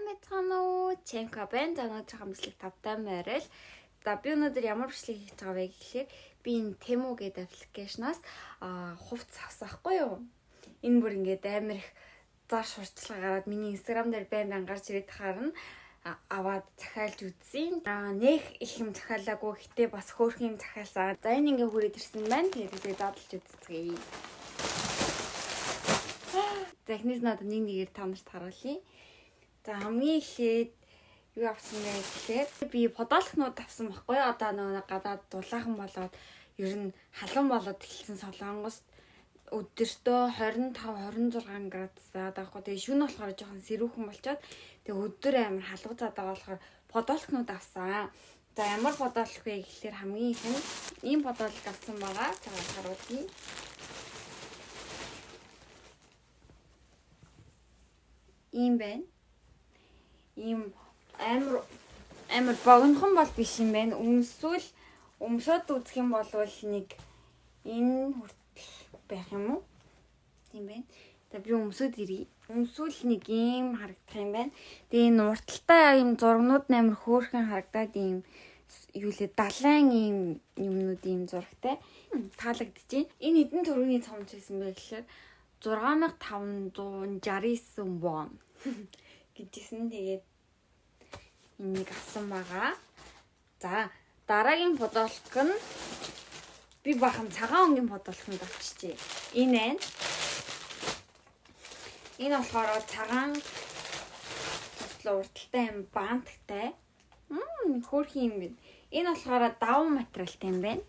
Мэцхан уу, Чемка байна. За өнөөдөр хамтлаг 5-тай морил. За би өнөөдөр ямар бичлэг хийж байгаа вэ гэхээр би энэ Temu гэдэг аппликейшнаас хувцас авсан хгүй юу. Энэ бүр ингээд амар их зар шуурчлага гараад миний Instagram дээр байн гарч ирээд харна аваад захиалж үзсэн. Нэх их юм захиалаагүй гэтээ бас хөөх юм захиалсан. За энэ ингээ хүрээд ирсэн байна. Тэгээд задлж үзцгээе. Техник надад нэгээр та нарт харуулъя. За хамгийн эхлээд юу авсан бэ гэхээр би подолхнууд авсан байхгүй юу? Одоо нөгөө гадаад дулаахан болоод ер нь халуун болоод эхэлсэн Солонгост өдөртөө 25-26 градус байгаад байгаа. Тэгээ шөнө болохоор жоохон сэрүүхэн болчоод тэгээ өдөр амар халууцаад байгаа болохоор подолхнууд авсан. За ямар подолх вэ гэхээр хамгийн их нь ийм подолх авсан байгаа. За харуулъя. Ийм байна. Ийм амар богинохон бол биш юм байна. Өмсөд үзэх юм бол нэг энэ хүртэл байх юм уу? Тийм байна. За би өмсөд ирье. Өмсвөл нэг ийм харагдах юм байна. Тэгээ энэ урталтай ийм зургнууд амар хөөрхөн харагдаад ийм юу лээ далайн ийм юмнууд ийм зурагтай таалагдчихээн. Энэ хэдэн төгрөгийн цомч байсан бэ гэхээр 6569 вон гэжсэн. Тэгээд энийг авсан байгаа. За дараагийн подолк нь би бахан цагаан өнгийн подолконд авчижээ. Энэ болохоор цагаан урталтай юм банттай. Хөөрхөн юм байна. Энэ болохоор даван материалтай юм байна.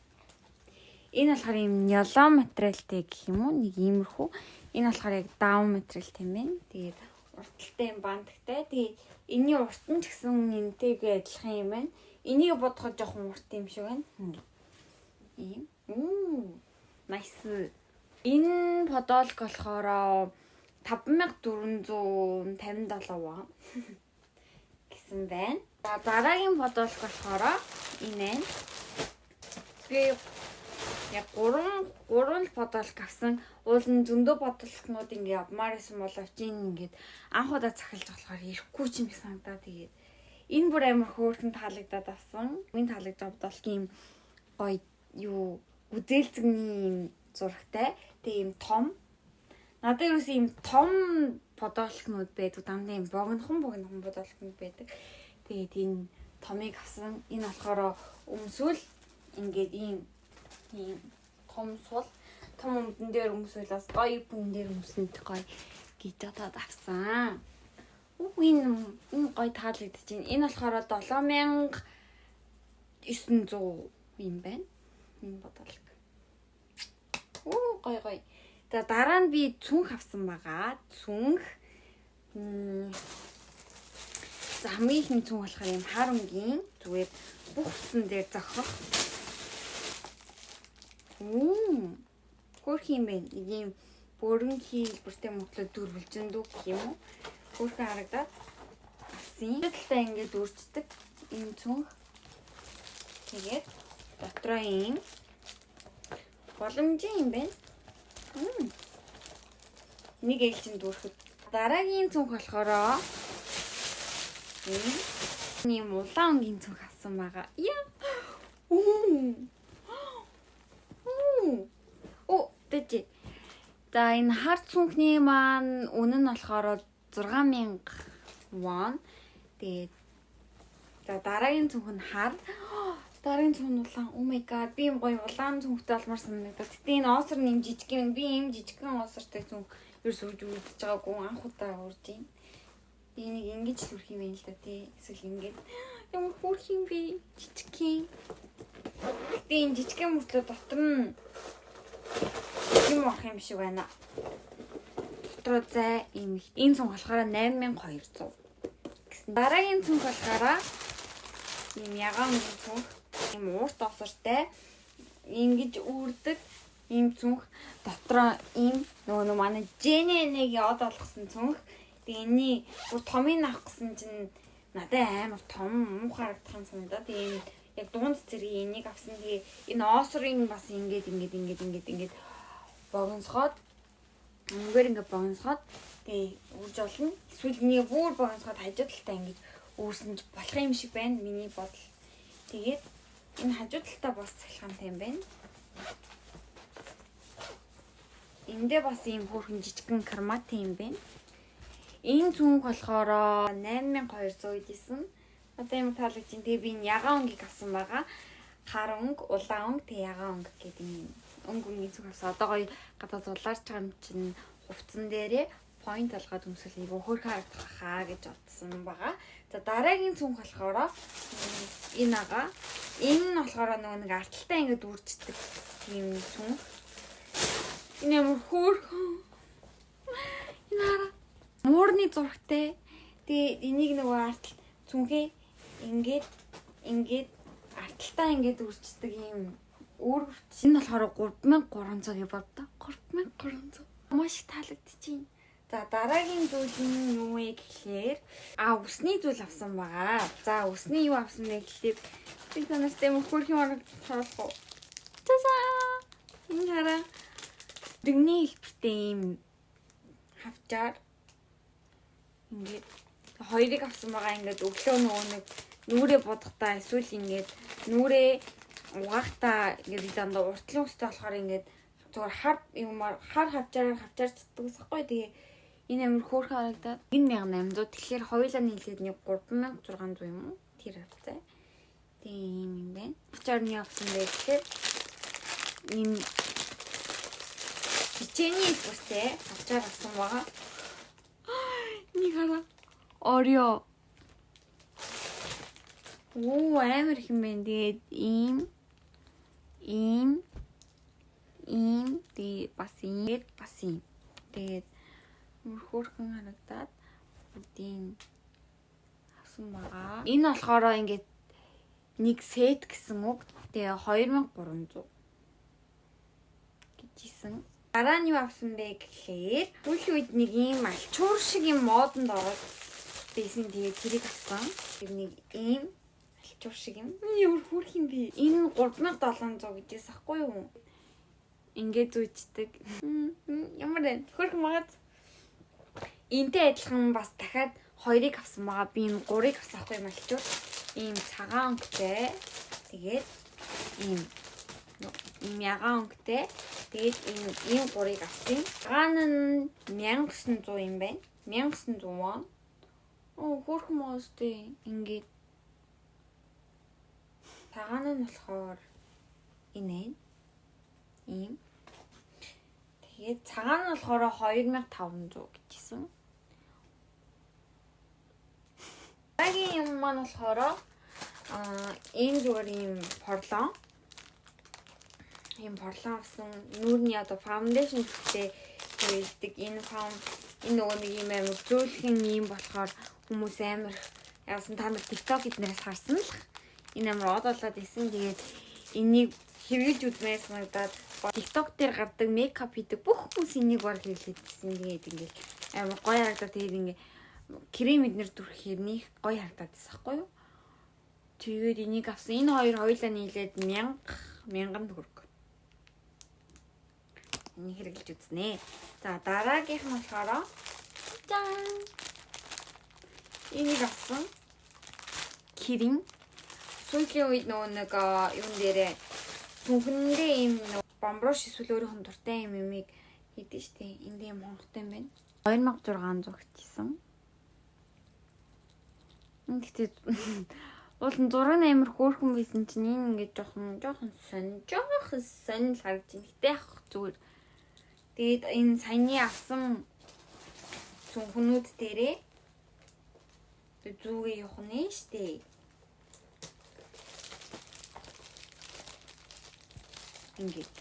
Энэ болохоор юм нялон материалтай гэх юм уу? Нэг иймэрхүү. Энэ болохоор яг даван материалтай юм байна. Тэгээд урталтай юм банттай. Тэгээд энэний урт нь ч гэсэн энэтэйгээ адилхан юм байна. Энийг бодоход жоохон урт юм шиг байна. Ийм. Nice. Энэ подолк болохоор 5457 вон гэсэн байна. За дараагийн подолк болохоор энэ байна. Би яг 3 л подолк авсан. Уул нь зөндөө подолкнууд ингээ авмаар байсан боловч ингээд анх удаа захилж болохоор ирэхгүй ч юм санагдаа. Тэгээд энэ бүр амар хөөрхөн таалагдаад авсан. Энэ таалагдсан подолк юм гоё юу үзээлцэгний зурагтай. Тэгээ юм том. Надад юусэн юм том подолкнууд байдаг. Дандаа юм богинохон подолкнууд байдаг. Тэгээд энэ томыг авсан. Энэ болохоор өмсвөл ингээд ийм том сул том өмдөн дээр өмсвөл бас гоё бүн дээр өмсөнд гоё гэж бодоод авсан. Энэ гоё таалагдчихээн. Энэ болохоор 7900 юм байна. Энэ бодолк. Гоё. За дараа нь би цүнх авсан байгаа. Цүнх. За хамгийн ихний цүнх болохоор юм хар өнгийн зүгээр бүх утсан дээр зохих. Хөөрхөн юм байна. Нэг юм бүрэн хийлбэртэй мөтлөө дүрвэлжэндүү гэх юм уу? Хөөрхөн харагдаад авсан. Тэгэлтэй ингээд үрждэг энэ цүнх. Тэгээд дотроо юм боломжийн юм байна. Нэг ээлжинд дүүрхэд. Дараагийн цүнх болохоор ийм улаан өнгийн цүнх авсан байгаа. Тэжээ. За энэ хар цүнхний маань үнэ нь болохоор 6000 вон. Тэгээд за дараагийн цүнх нь хар. Дараагийн цүнх нь улаан. Oh my god. Би юм гоё улаан цүнхтэй алмаар санагдав. Гэтэ энэ оосор нэм жижиг юм. Би ийм жижигхэн оосортой цүнх ерөөс үрж үзэж байгаагүй анх удаа урж юм. Энийг ингэж л үрх юм байна л да тий. Эсвэл ингэж ямар хүрх юм бэ? Жижигхэн. Гэтэ энэ жижигхэн мөртлөө дотор нь юм авах юм шиг байна. Дотроо зай ийм. Энэ цүнх болохоор 8200 гэсэн. Дараагийн цүнх болохоор ийм ягаан цүнх. Ийм уурт осортой ингэж үрдэг ийм цүнх. Дотроо ийм нөгөө манай Jenny-г яд болгосон цүнх. Тэгээ энэний бүр томыг авах гэсэн чинь надад амар том муухай харагдах санагдаад. Тэгээ яг дунд зэрэг энийг авсан. Тэгээ энэ оосрын бас ингэж богиносгоод Үнэгээр ингээд богиносгоод тэгээ үрж олно. Эсвэл энийг бүр богиносгоод хажуу талдаа ингэж өөрсөнж болох юм шиг байна. Миний бодол. Тэгээд энэ хажуу талдаа бас цахилгаантай юм байна. Эндээ бас ийм хөөрхөн жижигхэн кармат юм байна. Энэ цүнх болохоор 8200 идсэн. Одоо юм таалагдж байна. Тэгээ би энэ ягаан өнгийг авсан байгаа. Хар өнгө, улаан өнгө, тэгээ ягаан өнгө гэдэг юм. Өнгөний цүнх авсан. Одоо гоё гадаа зулаарч байгаа юм чинь хувцсан дээрээ point алгаад өмсөл айгу хөөрхөн харагдах хаа гэж бодсон байгаа. За дараагийн цүнх болохоор энэ ага. Энэ нь болохоор нэг арталтай ингээд үрждэг тийм цүнх. Энэ ямар хөөрхөн. Энэ хараа. Муурны зурагтай. Тэгээ энийг нөгөө артал цүнхээ ингээд арталтаа ингээд үрждэг юм өөр хүрч. Энэ болохоор 3300 гэж боддоо. 3300. Маш таалагдчихээн. За дараагийн зүйл нь юу вэ гэхээр усны зүйл авсан байгаа. За усны юу авсан бэ гэхээр би танартай мөхөрх юм харах уу. Тасаа. Энэ хараа. Дэгний хэлбэртэй юм хавчаар ингээд хоёрыг авсан байгаа. Ингээд өглөө нөгөө нэг нүрээ бодохтаа эсвэл ингээд нүрээ угаахтаа ингээд дандаа уртлын өстэй болохоор ингээд зүгээр хар юмар хар хавчаараар хавчаарч чаддаг усахгүй. Тэгээ энэ амар хөөрхөн харагдаад 1800. Тэгэхээр хоёулаа нийлээд нэг 3600 юм уу? Тэр хавцаа. Тийм юм байна. Хавчаар нь авсан байх гэхээр энэ хичээний бүстэй хавчаар авсан байгаа. Нэг хараа. Орио. Амар их юм байна. Тэгээд ийм тэгээд бас ийм. Тэгээд хөөрхөн харагдаад бүгдийн авсан байгаа. Энэ болохоор ингээд нэг сет гэсэн үг. Тэгээ 2300 гэж исэн. Дараа нь юу авсан бэ гэхээр сүүлийн үед нэг ийм алчуур шиг юм модонд ороод байсан. Тэгээ тэрийг авсан. Тэр нэг ийм алчуур шиг юм. Ямар хөөрх юм бэ? Энэ 3700 гэжээс ахгүй юу? Ингээд зүүждэг. Ямар вэ? Хөөрхөн магад. Энтэй адилхан бас дахиад хоёрыг авсан байгаа. Би энэ гурыг авсан хгүй юм алчуур. Ийм цагаан өнгөтэй. Тэгээд ийм ягаан өнгөтэй. Тэгээд ийм гурыг авсан. Цагаан нь 1900 юм байна. 1900 вон. Хөөрхөн моостэй ингээд. Цагаан нь болохоор энэ ийм. Тэгээд цагаан нь болохоор 2500 гэжсэн. Багийн юм маань болохоор энэ зүгээр ийм порлон. Ийм порлон авсан. Нүүрний одоо фаундейшн гэдэг хэлдэг. Энэ нөгөө нэг юм амар зөөлхөн юм болохоор хүмүүс амар яасан та нар TikTok эднээс харсан л. Энэ амар одоолаад исэн. Тэгээд энийг хэрэглэж үзмээр санагдаад TikTok дээр гардаг мейкап хийдэг бүх хүмүүс энийг баг хэрэглэжсэн. Тэгээд ингээд амар гоё харагдаад тэгээд ингээд крем эднэр дүрх хэрнийх гоё харагдаад байсан хгүй юу? Тэгээд энийг авсан. Энэ хоёр хоёулаа нийлээд 1000 төгрөг. Энийг хэрэглэж үзнэ. За дараагийнх нь болохоор жан. Энийг авсан. Кирин. Сүүлийн үед нөгөө нэг юун дээрээ цүнхэндээ ийм бомброш эсвэл өөрийнх нь дуртай юм юмыг хийдэж штэ. Энд ийм хонготой юм байна. 2600 гэжсэн. Гэхдээ уулын зураг амар хөөрхөн байсан чинь энэ ингээд жоохон сонь л харагдаж байна. Гэтэ яг зүгээр. Тэгээд энэ саяны авсан цүнхнүүд дээрээ зүүгээ явах нь штэ. Ингээд.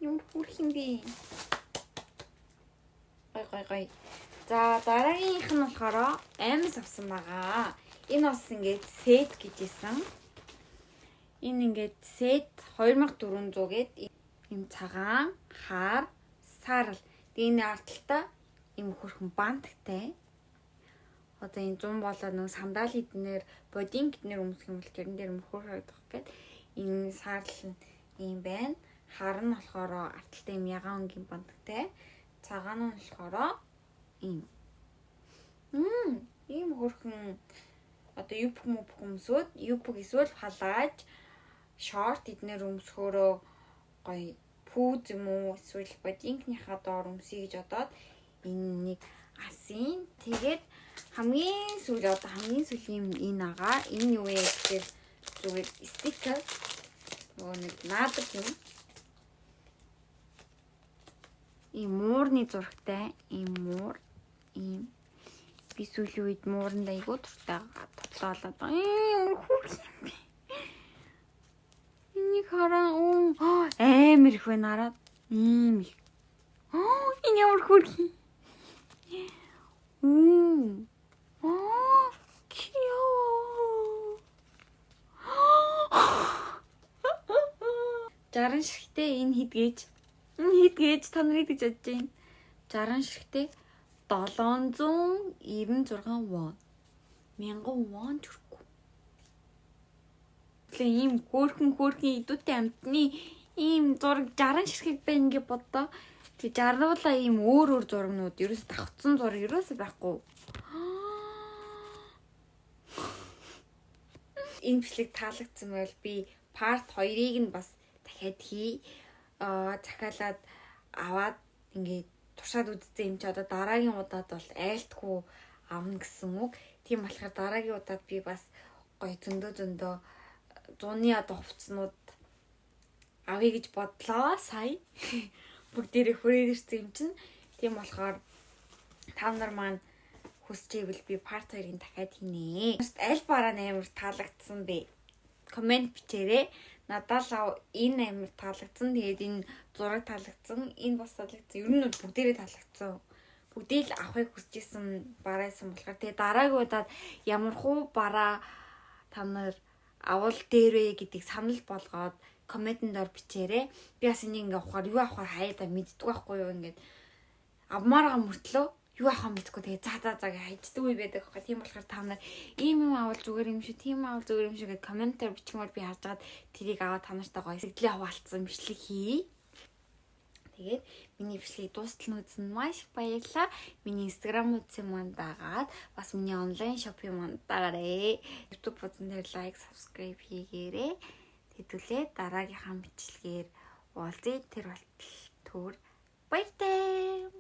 Юм хүрх юм бэ? Гой. За дараагийнх нь болохоор амс авсан байгаа. Энэ бас ингээд сет гэжсэн. Энэ ингээд сет 2400 гээд юм цагаан, хаар, сарал. Тэгээ энэ арталтаа юм хөрхөн банттай. Одоо энэ 100 болоод нэг сандал эднэр бодинг эднэр өмсөх юм бол тэрэн дээр мөхөр харагдах гээд энэ сарал юм байна. Хар нь болохоор арталтай юм ягаан өнгийн бандагтай. Цагаан нь болохоор ийм. Ийм хөрхөн одоо юбг өмсөд эсвэл халааж шорт эднэр өмсөхөөрөө гоё пүүз юм уу эсвэл бодинкныхаа доор өмсөе гэж бодоод энэ нэг асын. Тэгээд хамгийн сүүлийн энэ агаа. Энэ юу вэ гэхээр зүгээр стикер. Нөгөө нэг наадаг юм. Ийм муурны зурагтай. Ийм муур. Ийм би сүүлийн үед мууранд айгуу дуртай тоглоолоод байгаа. Энийг хараа амар их байна хараад. Ийм их. Энэ ямар хөрхи. Кио. 60 ширхтээ энэ хидгээж та нарыг гэж бодож байна. 60 ширхтээ 796 вон. 1000 вон төгрөг. Тэгээ ийм хөөрхөн идүүтэй амтны ийм зураг 60 ширхэг байна гэж боддоо. Тэгээ жаргуулаа ийм өөр зурагнууд ерөөсө давхцсан зураг ерөөсө байхгүй. Энэ бичлэг таалагдсан байвал би part 2-ыг нь бас дахиад хий. Захиалаад аваад ингээд туршаад үзсэн юм чи одоо дараагийн удаад бол айлтгүй авна гэсэн үг. Тийм болохоор дараагийн удаад би бас гоё зөндөө 100-ны одоо хувцснууд авъя гэж бодлоо сая. Бүгдээрээ хүрээд ирсэн юм чинь. Тийм болохоор та нар маань хүсчихвэл би part 2-ыг дахиад хийнэ. Аль бараа амар таалагдсан бэ? Комент бичээрэй. Надад л энэ амар таалагдсан. Тэгээд энэ зураг таалагдсан. Энэ бас таалагдсан. Ер нь бүгдээрээ таалагдсан. Бүгдийг л авахыг хүсэжсэн бараасан болохоор тэгээд дараагийн удаад ямар хуу бараа та нар авал дээрээ гэдгийг санал болгоод комментэн дээр бичээрэй. Би бас энийг ингээ авахаар юу авахаар хаяада мэддэг байхгүй юу ингээд авмаараа мөртлөө юу авахаа мэдхгүй тэгээ за гэж хайддаг үе байдаг байхгүй. Тийм болохоор та нар ийм юм авал зүгээр юм шиг, тийм авал зүгээр юм шиг гэж комментээр бичмээр би харж агаад тэрийг аваад та нартай гоё сэтгэлээ хаваалцсан бичлэг хий. Тэгээд миний бичлэгийг дуустал үзсэн маш их баярлалаа. Миний Instagram үзсэн манд дагаад бас миний онлайн шопинг манд дагаарэй. YouTube үзэн дээр лайк, subscribe хийгээрэй. Хэдүүлээ дараагийнхаа бичлэгээр уулзъя. Тэр болтол төр баяртай.